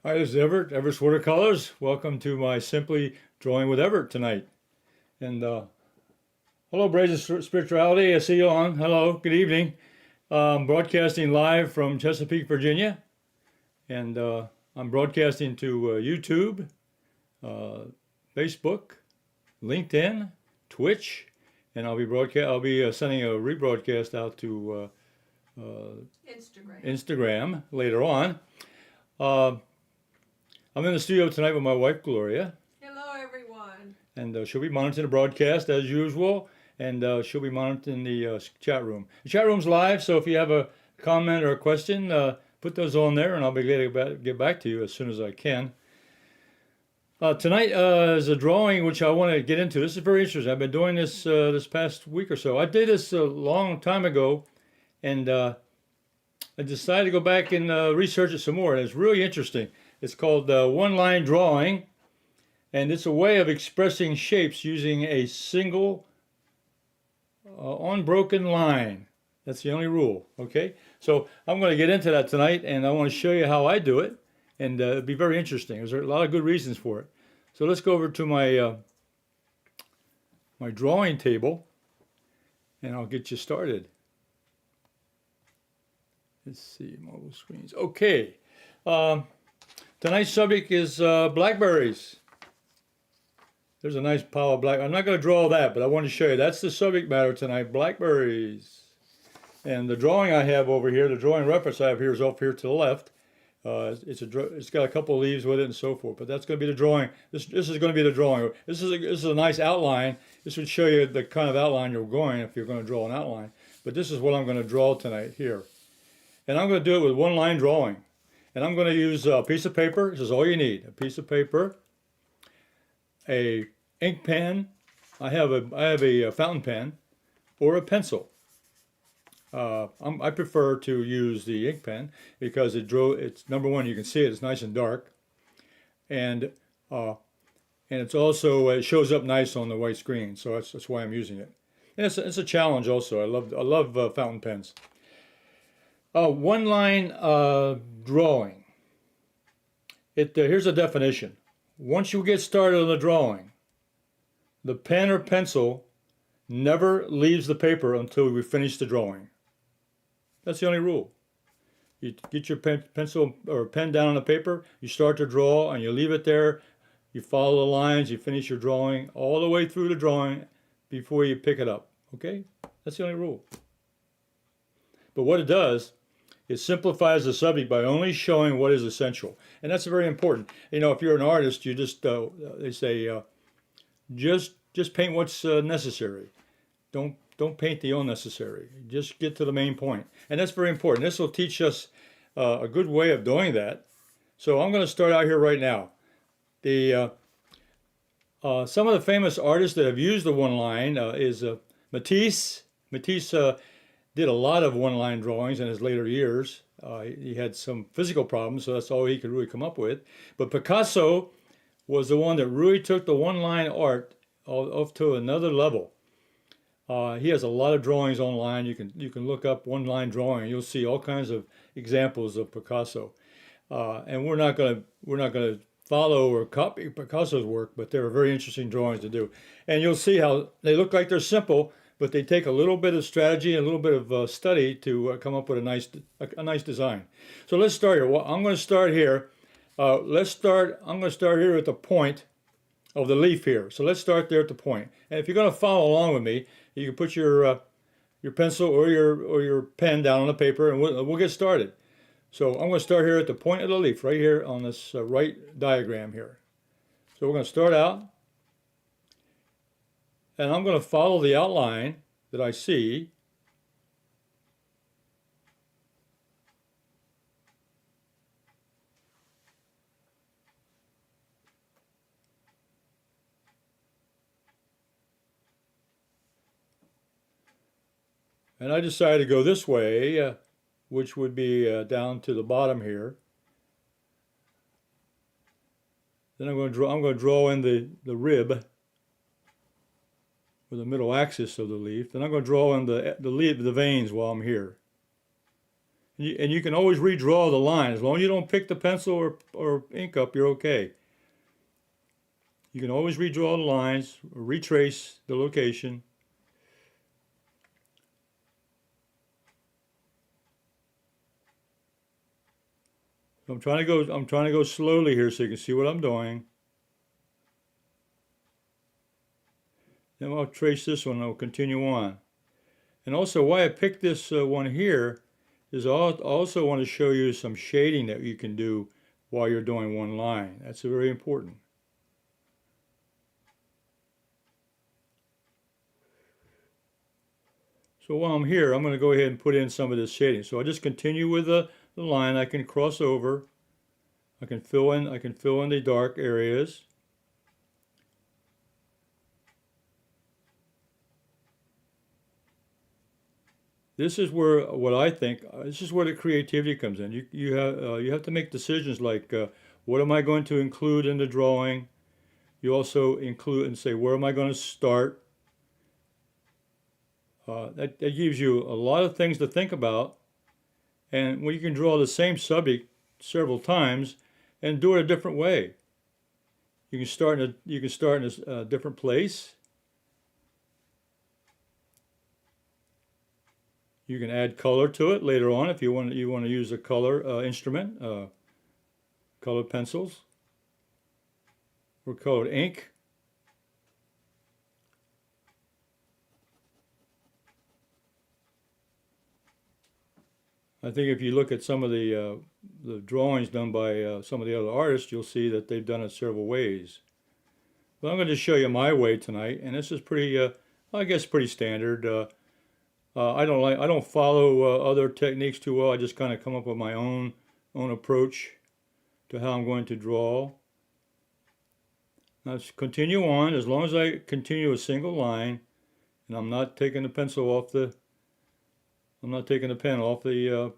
Hi, this is Everett, Everett's Watercolors. Welcome to my Simply Drawing with Everett tonight. And hello, Brazen Spirituality. I see you on. Hello, good evening. Broadcasting live from Chesapeake, Virginia. And I'm broadcasting to YouTube, Facebook, LinkedIn, Twitch, and I'll be sending a rebroadcast out to Instagram later on. I'm in the studio tonight with my wife, Gloria, Hello, everyone. and she'll be monitoring the broadcast as usual, and she'll be monitoring the chat room. The chat room's live, so if you have a comment or a question, put those on there, and I'll be glad to get back to you as soon as I can. Tonight is a drawing which I want to get into. This is very interesting. I've been doing this this past week or so. I did this a long time ago, and I decided to go back and research it some more, and it's really interesting. It's called one-line drawing, and it's a way of expressing shapes using a single unbroken line. That's the only rule, okay? So I'm going to get into that tonight, and I want to show you how I do it, and it'll be very interesting. There's a lot of good reasons for it. So let's go over to my my drawing table, and I'll get you started. Let's see, mobile screens. Okay. Tonight's subject is blackberries. There's a nice pile of black. I'm not going to draw that, but I want to show you. That's the subject matter tonight, blackberries. And the drawing I have over here, the drawing reference I have here is off here to the left. It's got a couple of leaves with it and so forth. But that's going to be the drawing. This is going to be the drawing. This is a nice outline. This would show you the kind of outline you're going if you're going to draw an outline. But this is what I'm going to draw tonight here. And I'm going to do it with one line drawing. And I'm going to use a piece of paper. This is all you need. A piece of paper, a ink pen. I have a fountain pen, or a pencil. I prefer to use the ink pen because it's number one, you can see it. It's nice and dark, and it's also it shows up nice on the white screen. So that's why I'm using it. And it's a challenge also. I love fountain pens. One line drawing. Here's a definition. Once you get started on the drawing, the pen or pencil never leaves the paper until we finish the drawing. That's the only rule. You get your pencil or pen down on the paper, you start to draw, and you leave it there. You follow the lines, you finish your drawing all the way through the drawing before you pick it up. Okay? That's the only rule. But what it does, it simplifies the subject by only showing what is essential. And that's very important. You know, if you're an artist, you just, they say, just paint what's necessary. Don't paint the unnecessary. Just get to the main point. And that's very important. This will teach us a good way of doing that. So I'm going to start out here right now. Some of the famous artists that have used the one line is Matisse. Matisse did a lot of one-line drawings in his later years. He had some physical problems, so that's all he could really come up with. But Picasso was the one that really took the one-line art off to another level. He has a lot of drawings online. You can look up one-line drawing, and you'll see all kinds of examples of Picasso. And we're not gonna follow or copy Picasso's work, but they're very interesting drawings to do. And you'll see how they look like they're simple, but they take a little bit of strategy and a little bit of study to come up with a nice design. So let's start here. Well, I'm going to start here. I'm going to start here at the point of the leaf here. So let's start there at the point. And if you're going to follow along with me, you can put your pencil or your pen down on the paper, and we'll get started. So I'm going to start here at the point of the leaf, right here on this right diagram here. So we're going to start out. And I'm going to follow the outline that I see. And I decided to go this way, which would be down to the bottom here. Then I'm going to draw in the rib, or the middle axis of the leaf. Then I'm going to draw in the veins while I'm here. And you can always redraw the line. As long as you don't pick the pencil or ink up, you're okay. You can always redraw the lines, retrace the location. I'm trying to go slowly here so you can see what I'm doing. Then I'll trace this one and I'll continue on. And also why I picked this one here is I also want to show you some shading that you can do while you're doing one line. That's very important. So while I'm here, I'm going to go ahead and put in some of this shading. So I just continue with the line. I can cross over. I can fill in the dark areas. This is where this is where the creativity comes in. You have to make decisions like what am I going to include in the drawing? You also include and say where am I going to start? That gives you a lot of things to think about, and when you can draw the same subject several times and do it a different way. You can start in a different place. You can add color to it later on if you want to use a color instrument, colored pencils or colored ink. I think if you look at some of the drawings done by some of the other artists, you'll see that they've done it several ways. But I'm going to show you my way tonight, and this is pretty, I guess, pretty standard. I don't follow other techniques too well. I just kind of come up with my own approach to how I'm going to draw. Now let's continue on. As long as I continue a single line, and I'm not taking the pencil off I'm not taking the pen off the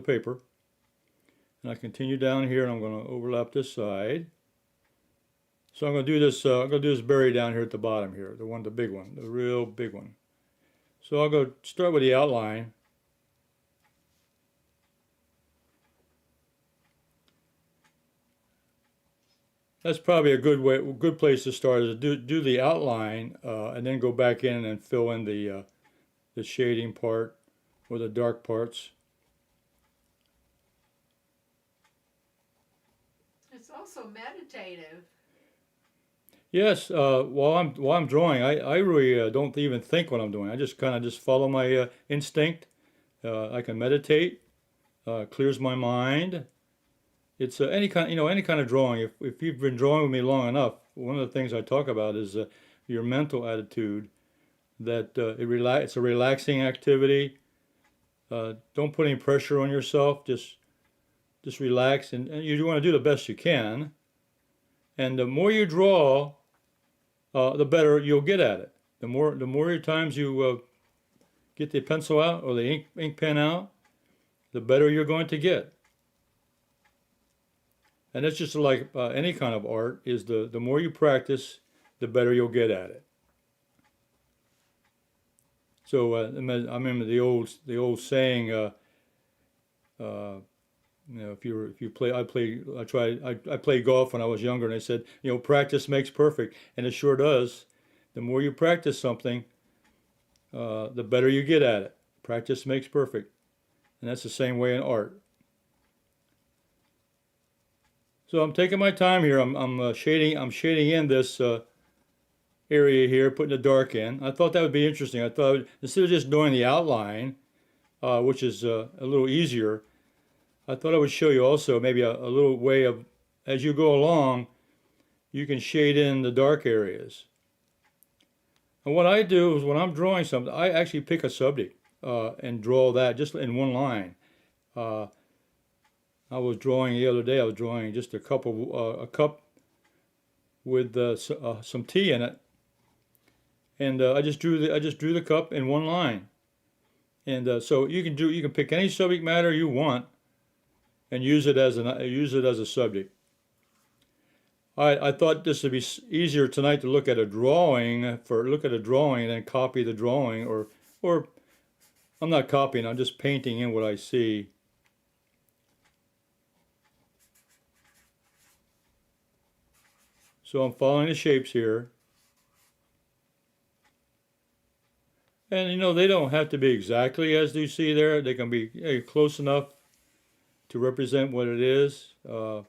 paper. And I continue down here, and I'm going to overlap this side. So I'm going to do this. I'm going to do this berry down here at the bottom here, the big one, the real big one. So I'll go start with the outline. That's probably a good place to start is to do the outline and then go back in and fill in the shading part or the dark parts. It's also meditative. Yes, while I'm drawing, I really don't even think what I'm doing. I just kind of follow my instinct. I can meditate, clears my mind. It's any kind of drawing. If you've been drawing with me long enough, one of the things I talk about is your mental attitude. That it's a relaxing activity. Don't put any pressure on yourself. Just relax, and you want to do the best you can. And the more you draw, the better you'll get at it. The more times you get the pencil out or the ink pen out, the better you're going to get. And it's just like any kind of art, is the more you practice, the better you'll get at it. So I remember the old saying, if you play, I played golf when I was younger, and they said, practice makes perfect, and it sure does. The more you practice something, the better you get at it. Practice makes perfect, and that's the same way in art. So I'm taking my time here. I'm shading in this area here, putting the dark in. I thought that would be interesting. I thought instead of just doing the outline, which is a little easier, I thought I would show you also maybe a little way of, as you go along, you can shade in the dark areas. And what I do is when I'm drawing something, I actually pick a subject and draw that just in one line. I was drawing the other day. I was drawing just a cup with some tea in it, and I just drew the cup in one line. And so you can pick any subject matter you want and use it as a subject. I thought this would be easier tonight to look at a drawing and then copy the drawing or I'm not copying, I'm just painting in what I see. So I'm following the shapes here. And you know, they don't have to be exactly as you see there. They can be close enough to represent what it is. I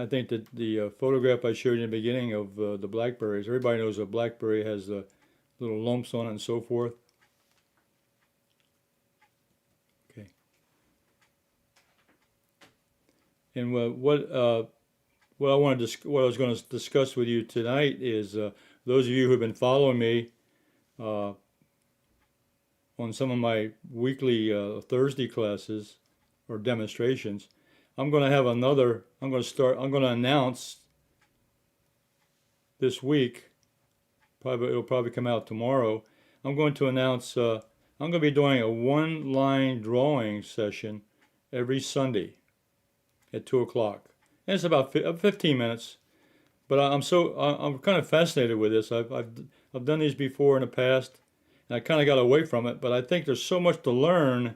think that the photograph I showed you in the beginning of the blackberries, everybody knows a blackberry has little lumps on it and so forth. Okay. And what I want to what I was going to discuss with you tonight is those of you who have been following me on some of my weekly Thursday classes or demonstrations. I'm going to have another. I'm going to announce this week. It'll probably come out tomorrow. I'm going to announce. I'm going to be doing a one-line drawing session every Sunday at 2 o'clock. And it's about 15 minutes. But I'm kind of fascinated with this. I've done these before in the past, and I kind of got away from it. But I think there's so much to learn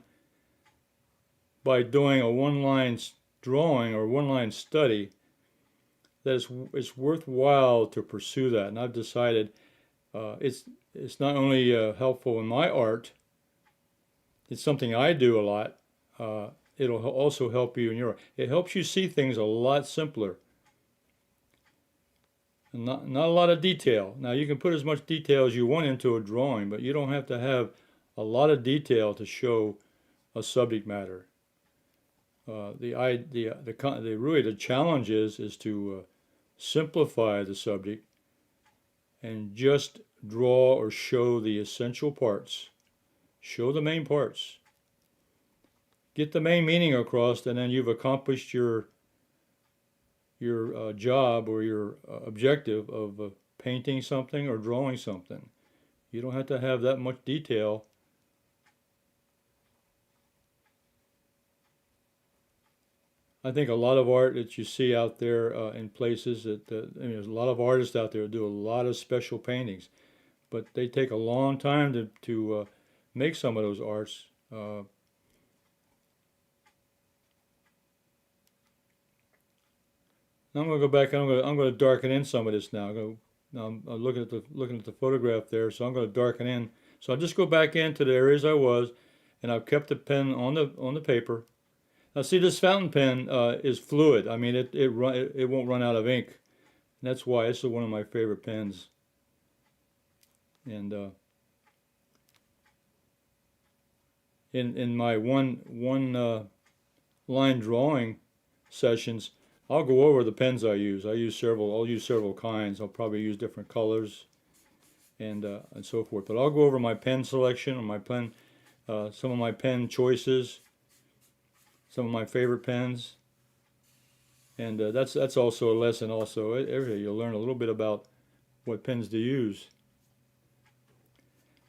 by doing a one-line drawing or one-line study that it's worthwhile to pursue that. And I've decided it's not only helpful in my art. It's something I do a lot. It'll also help you in your art. It helps you see things a lot simpler. And not a lot of detail. Now you can put as much detail as you want into a drawing, but you don't have to have a lot of detail to show a subject matter. Really the challenge is to simplify the subject and just draw or show the essential parts. Show the main parts. Get the main meaning across, and then you've accomplished your job or your objective of painting something or drawing something. You don't have to have that much detail. I think a lot of art that you see out there in places there's a lot of artists out there who do a lot of special paintings, but they take a long time to make some of those arts. Now I'm going to go back. I'm going to darken in some of this now. I'm looking at the photograph there, so I'm going to darken in. So I'll just go back into the areas I was, and I've kept the pen on the paper. Now see, this fountain pen is fluid. I mean, it won't run out of ink. And that's why this is one of my favorite pens. And in my one line drawing sessions, I'll go over the pens I use. I'll use several kinds. I'll probably use different colors and so forth. But I'll go over my pen selection and some of my pen choices, some of my favorite pens, and that's also a lesson. Also, every day you'll learn a little bit about what pens to use.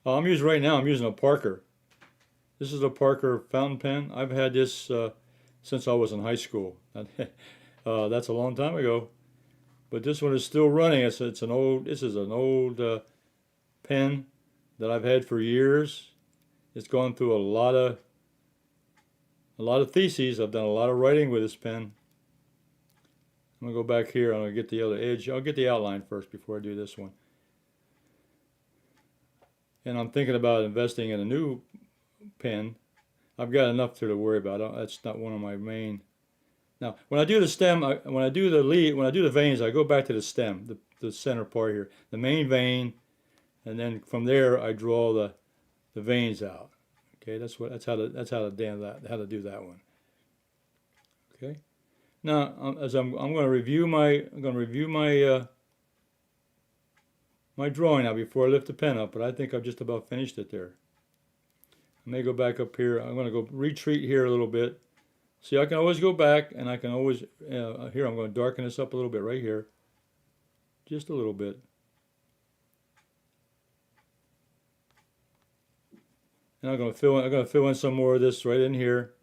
I'm using a Parker. This is a Parker fountain pen. I've had this since I was in high school. That's a long time ago, but this one is still running. This is an old pen that I've had for years. It's gone through a lot of theses. I've done a lot of writing with this pen. I'm gonna go back here. I'm gonna get the other edge. I'll get the outline first before I do this one. And I'm thinking about investing in a new pen. I've got enough to worry about. That's not one of my main. Now, when I do the stem, when I do the veins, I go back to the stem, the center part here, the main vein, and then from there I draw the veins out. Okay, that's how to do that one. Okay. Now, I'm going to review my drawing now before I lift the pen up, but I think I've just about finished it there. I may go back up here. I'm going to go retreat here a little bit. See, I can always go back, and I can always, here I'm going to darken this up a little bit right here. Just a little bit. And I'm going to fill in some more of this right in here.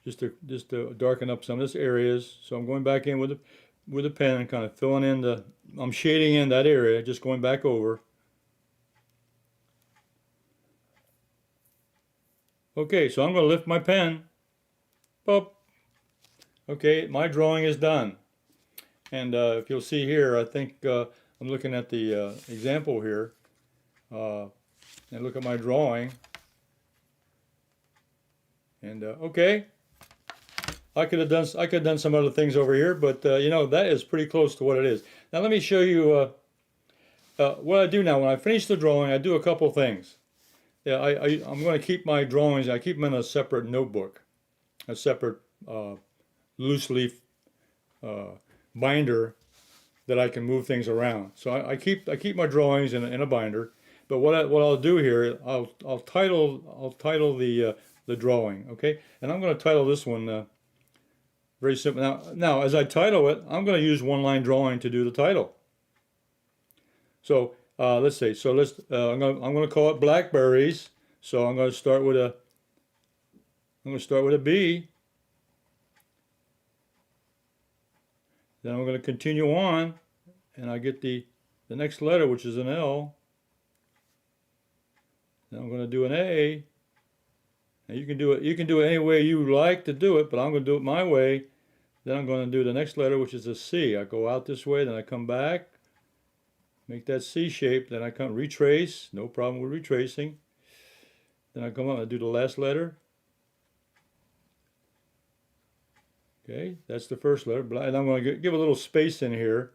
Just to darken up some of this areas. So I'm going back in with the pen and kind of filling in I'm shading in that area, just going back over. Okay, so I'm going to lift my pen. Boop. Okay, my drawing is done. And if you'll see here, I think I'm looking at the example here. And look at my drawing. And okay, I could have done some other things over here, but you know, that is pretty close to what it is. Now let me show you what I do now. When I finish the drawing, I do a couple things. Yeah, I'm going to keep my drawings. I keep them in a separate notebook, a separate loose leaf binder that I can move things around. So I keep my drawings in a binder. But what I'll do here, I'll title the drawing, okay? And I'm going to title this one very simple. Now as I title it, I'm going to use one line drawing to do the title. So let's see. So I'm going to call it blackberries. So I'm going to start with a B. Then I'm going to continue on, and I get the next letter, which is an L. Then I'm going to do an A. And you can do it any way you like to do it, but I'm going to do it my way. Then I'm going to do the next letter, which is a C. I go out this way, then I come back, make that C shape, then I come retrace, no problem with retracing. Then I come up and do the last letter. Okay, that's the first letter, and I'm going to give a little space in here.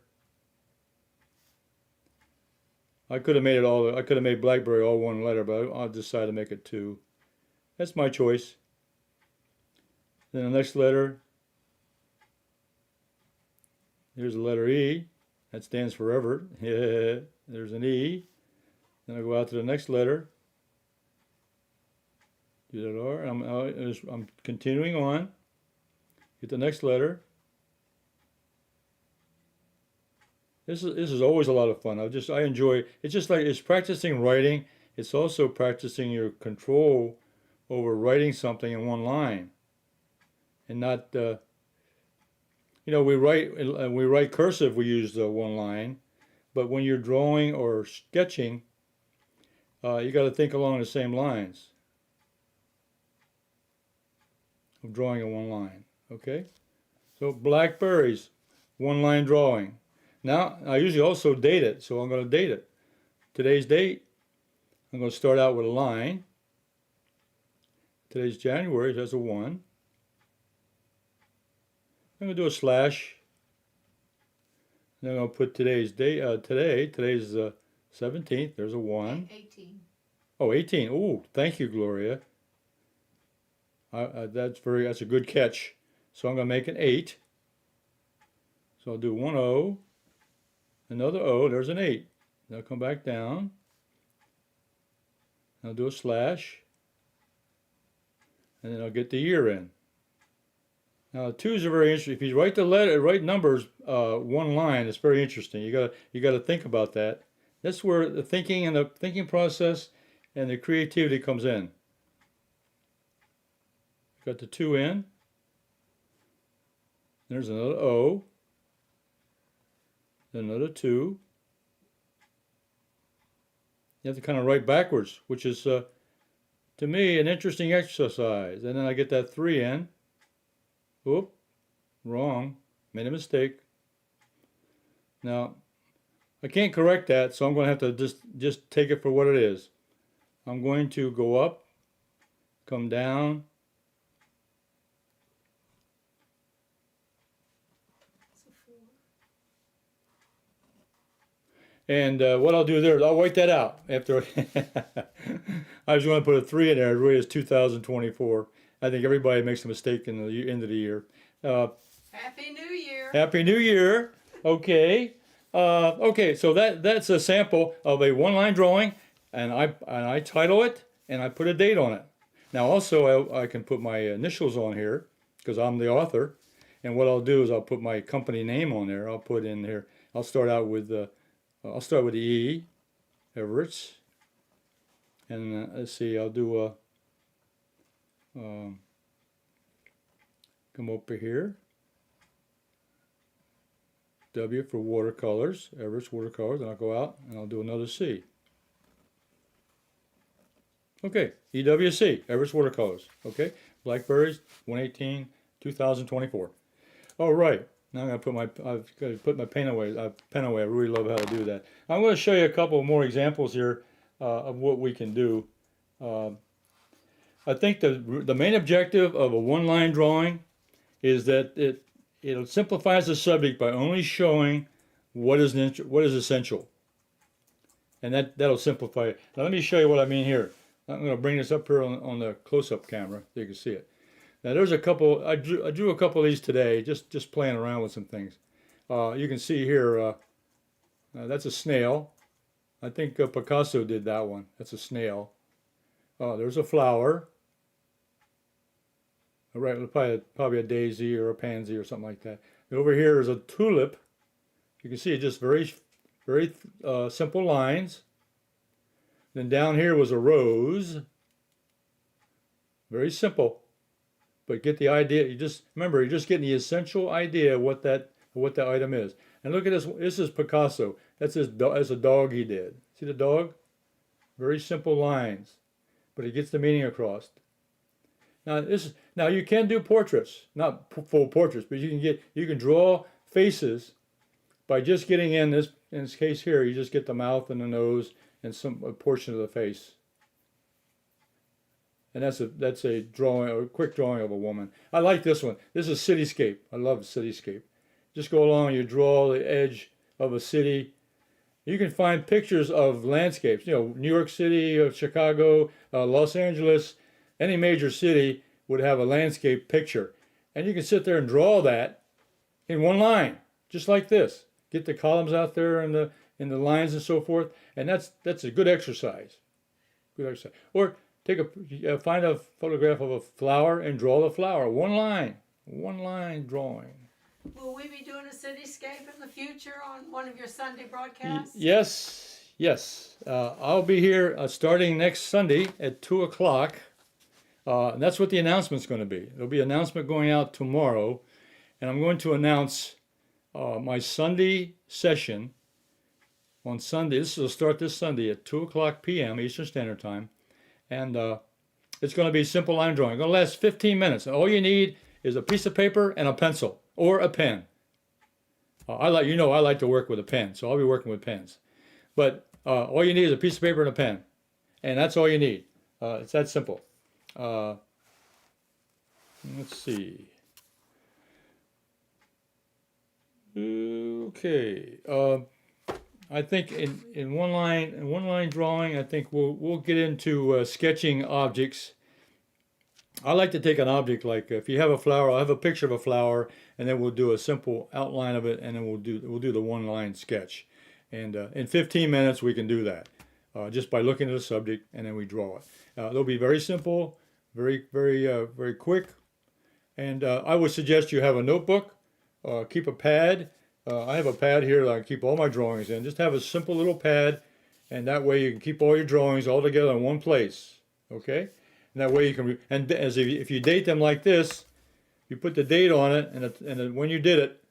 I could have made blackberry all one letter, but I'll decide to make it two. That's my choice. Then the next letter, here's the letter E. That stands for Everett. Yeah, there's an E. Then I go out to the next letter. Do that R. I'm continuing on. Get the next letter. This is always a lot of fun. I enjoy. It's just like it's practicing writing. It's also practicing your control over writing something in one line, and not. You know, we write cursive. We use the one line, but when you're drawing or sketching, you got to think along the same lines of drawing in one line. Okay, so blackberries, one line drawing. Now I usually also date it, so I'm going to date it. Today's date. I'm going to start out with a line. Today's January, that's a 1. I'm going to do a slash. Then I'm going to put today's date, today's 17th, there's a 1. 18. Oh, 18. Oh, thank you, Gloria. That's a good catch. So I'm going to make an 8. So I'll do 1 O, another O, there's an 8. Then I'll come back down. I'll do a slash. And then I'll get the year in. Now, 2s are very interesting. If you write numbers one line, it's very interesting. You got to think about that. That's where the thinking process and the creativity comes in. Got the 2 in. There's another O. Then another 2. You have to kind of write backwards, which is to me an interesting exercise. And then I get that 3 in. Oop, wrong, made a mistake. Now, I can't correct that, so I'm going to have to just take it for what it is. I'm going to go up, come down. And what I'll do there is I'll white that out after. I just want to put a 3 in there. It really is 2024. I think everybody makes a mistake in the end of the year. Happy New Year. Happy New Year. Okay. Okay. So that's a sample of a one-line drawing, and I title it and I put a date on it. Now also I can put my initials on here because I'm the author. And what I'll do is I'll put my company name on there. I'll put in here. I'll start with the E, Everetts, and let's see. I'll do a. Come over here. W for Watercolors, Everett's Watercolors, and I'll go out and I'll do another C. Okay, EWC, Everett's Watercolors. Okay, Blackberries, 118, 2024. All right, now I've got to put my pen away. Pen away. I really love how to do that. I'm going to show you a couple more examples here of what we can do. I think the main objective of a one-line drawing is that it simplifies the subject by only showing what is essential, and that'll simplify it. Now let me show you what I mean here. I'm going to bring this up here on the close-up camera so you can see it. Now there's a couple. I drew a couple of these today, just playing around with some things. You can see here. That's a snail. I think Picasso did that one. That's a snail. There's a flower. Right, probably a daisy or a pansy or something like that. And over here is a tulip. You can see it just very simple lines. Then down here was a rose. Very simple, but get the idea. Remember, you're just getting the essential idea of what that item is. And look at this. This is Picasso. That's a dog he did. See the dog? Very simple lines, but it gets the meaning across. Now you can do portraits, not full portraits, but you can draw faces by just getting in this case here. You just get the mouth and the nose and a portion of the face, and that's a quick drawing of a woman. I like this one. This is cityscape. I love cityscape. Just go along. You draw the edge of a city. You can find pictures of landscapes. You know, New York City, Chicago, Los Angeles. Any major city would have a landscape picture, and you can sit there and draw that in one line, just like this. Get the columns out there and the lines and so forth, and that's a good exercise. Good exercise. Or find a photograph of a flower and draw the flower. One line drawing. Will we be doing a cityscape in the future on one of your Sunday broadcasts? Yes. I'll be here starting next Sunday at 2 o'clock. And that's what the announcement's going to be. There'll be an announcement going out tomorrow, and I'm going to announce my Sunday session on Sunday. This will start this Sunday at 2 o'clock p.m. Eastern Standard Time, and it's going to be simple line drawing. It's going to last 15 minutes. All you need is a piece of paper and a pencil or a pen. I like to work with a pen, so I'll be working with pens. But all you need is a piece of paper and a pen, and that's all you need. It's that simple. Let's see. Okay. I think in one line drawing, I think we'll get into sketching objects. I like to take an object like if you have a flower, I'll have a picture of a flower, and then we'll do a simple outline of it, and then we'll do the one line sketch. And in 15 minutes we can do that just by looking at the subject, and then we draw it. They'll be very simple. Very quick, and I would suggest you have a notebook, keep a pad. I have a pad here that I keep all my drawings in. Just have a simple little pad, and that way you can keep all your drawings all together in one place. Okay, and that way you can. If you date them like this, you put the date on it, and when you did it,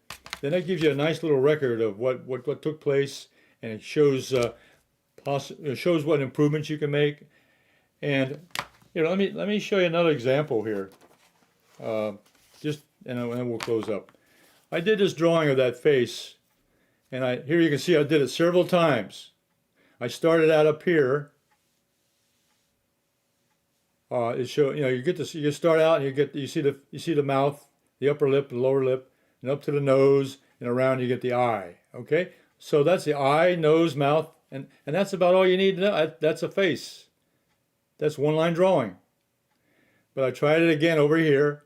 then that gives you a nice little record of what took place, and it shows shows what improvements you can make, and. Let me show you another example here. And then we'll close up. I did this drawing of that face, and here you can see I did it several times. I started out up here. You start out and you see the mouth, the upper lip, the lower lip, and up to the nose, and around you get the eye. Okay, so that's the eye, nose, mouth, and that's about all you need to know. That's a face. That's one line drawing. But I tried it again over here,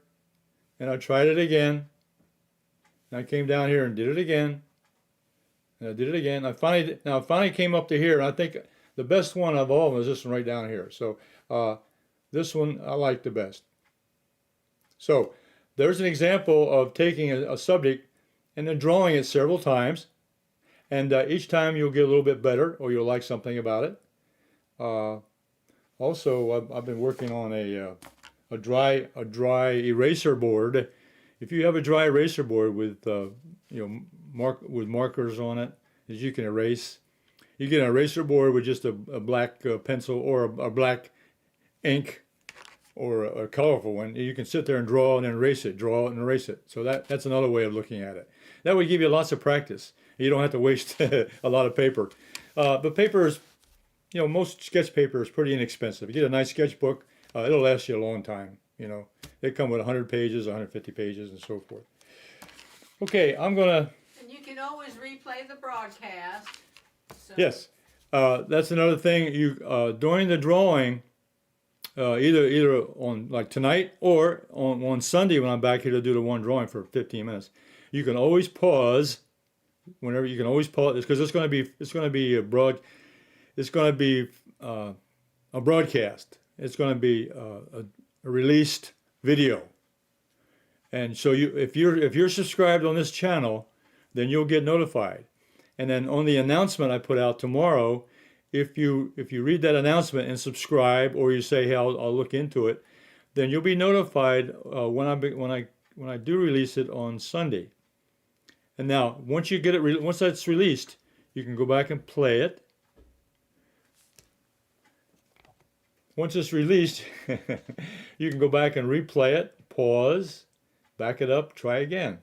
and I tried it again, and I came down here and did it again, and I did it again. I finally came up to here, and I think the best one of all was this one right down here. So this one I like the best. So there's an example of taking a subject and then drawing it several times, and each time you'll get a little bit better, or you'll like something about it. Also, I've been working on a dry eraser board. If you have a dry eraser board with with markers on it that you can erase, you get an eraser board with just a black pencil or a black ink or a colorful one, you can sit there and draw and then erase it, draw it and erase it. So that's another way of looking at it. That would give you lots of practice. You don't have to waste a lot of paper. But paper is, most sketch paper is pretty inexpensive. You get a nice sketchbook, it'll last you a long time. They come with 100 pages, 150 pages, and so forth. Okay, I'm gonna. And you can always replay the broadcast. So. Yes, that's another thing. During the drawing, either on like tonight or on Sunday when I'm back here to do the one drawing for 15 minutes, you can always pause. Whenever you can always pause, because it's going to be a broadcast. It's going to be a released video. And so if you're subscribed on this channel, then you'll get notified. And then on the announcement I put out tomorrow, if you read that announcement and subscribe, or you say, hey, I'll look into it, then you'll be notified when I do release it on Sunday. And now once you get it, once that's released, you can go back and play it. Once it's released, you can go back and replay it, pause, back it up, try again.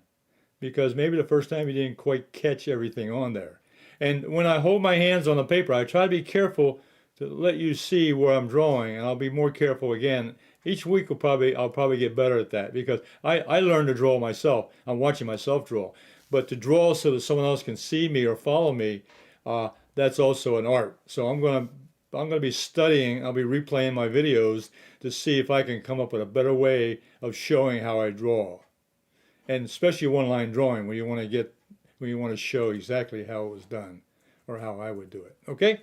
Because maybe the first time you didn't quite catch everything on there. And when I hold my hands on the paper, I try to be careful to let you see where I'm drawing, and I'll be more careful again. Each week I'll probably get better at that, because I learned to draw myself. I'm watching myself draw. But to draw so that someone else can see me or follow me, that's also an art. So I'm gonna be studying. I'll be replaying my videos to see if I can come up with a better way of showing how I draw, and especially one-line drawing when you want to show exactly how it was done or how I would do it. Okay.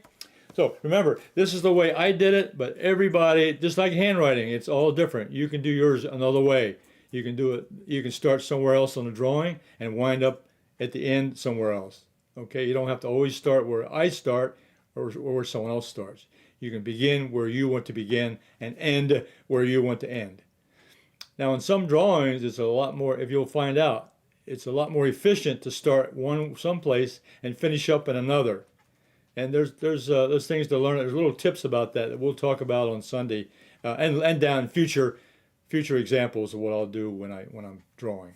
So remember, this is the way I did it, but everybody, just like handwriting, it's all different. You can do yours another way. You can do it. You can start somewhere else on the drawing and wind up at the end somewhere else. Okay, you don't have to always start where I start or where someone else starts. You can begin where you want to begin and end where you want to end. Now, in some drawings, it's a lot more. If you'll find out, it's a lot more efficient to start someplace and finish up in another. And there's things to learn. There's little tips about that we'll talk about on Sunday, and down future examples of what I'll do when I'm drawing.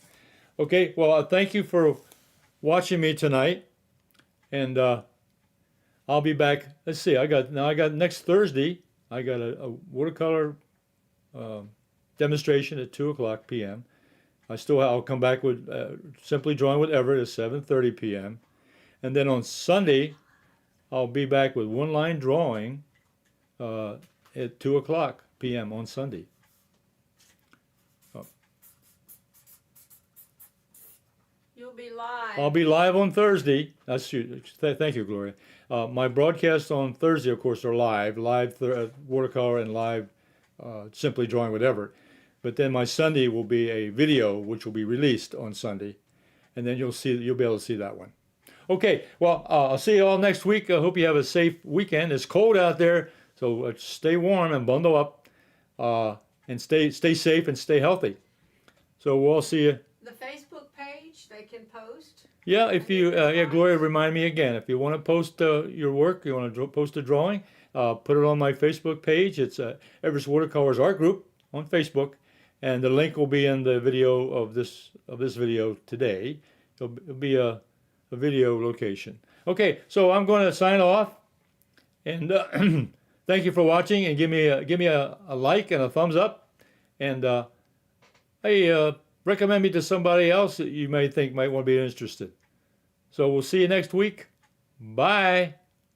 Okay, well, thank you for watching me tonight, and I'll be back. Let's see, I got next Thursday. I got a watercolor demonstration at 2:00 p.m. I'll come back with Simply Drawing with Everett at 7:30 p.m. And then on Sunday, I'll be back with one-line drawing at 2:00 p.m. on Sunday. You'll be live. I'll be live on Thursday. Thank you, Gloria. My broadcasts on Thursday, of course, are live watercolor and live Simply Drawing with Everett. But then my Sunday will be a video, which will be released on Sunday, and then you'll be able to see that one. Okay, well, I'll see you all next week. I hope you have a safe weekend. It's cold out there, so stay warm and bundle up, and stay safe and stay healthy. So we'll see you. The Facebook page, they can post. Yeah, if you, Gloria, remind me again. If you want to post your work, you want to post a drawing, put it on my Facebook page. It's Everett's Watercolors Art Group on Facebook, and the link will be in the video of this video today. It'll be a video location. Okay, so I'm going to sign off, and thank you for watching, and give me a like and a thumbs up, and hey, recommend me to somebody else that you may think might want to be interested. So we'll see you next week. Bye.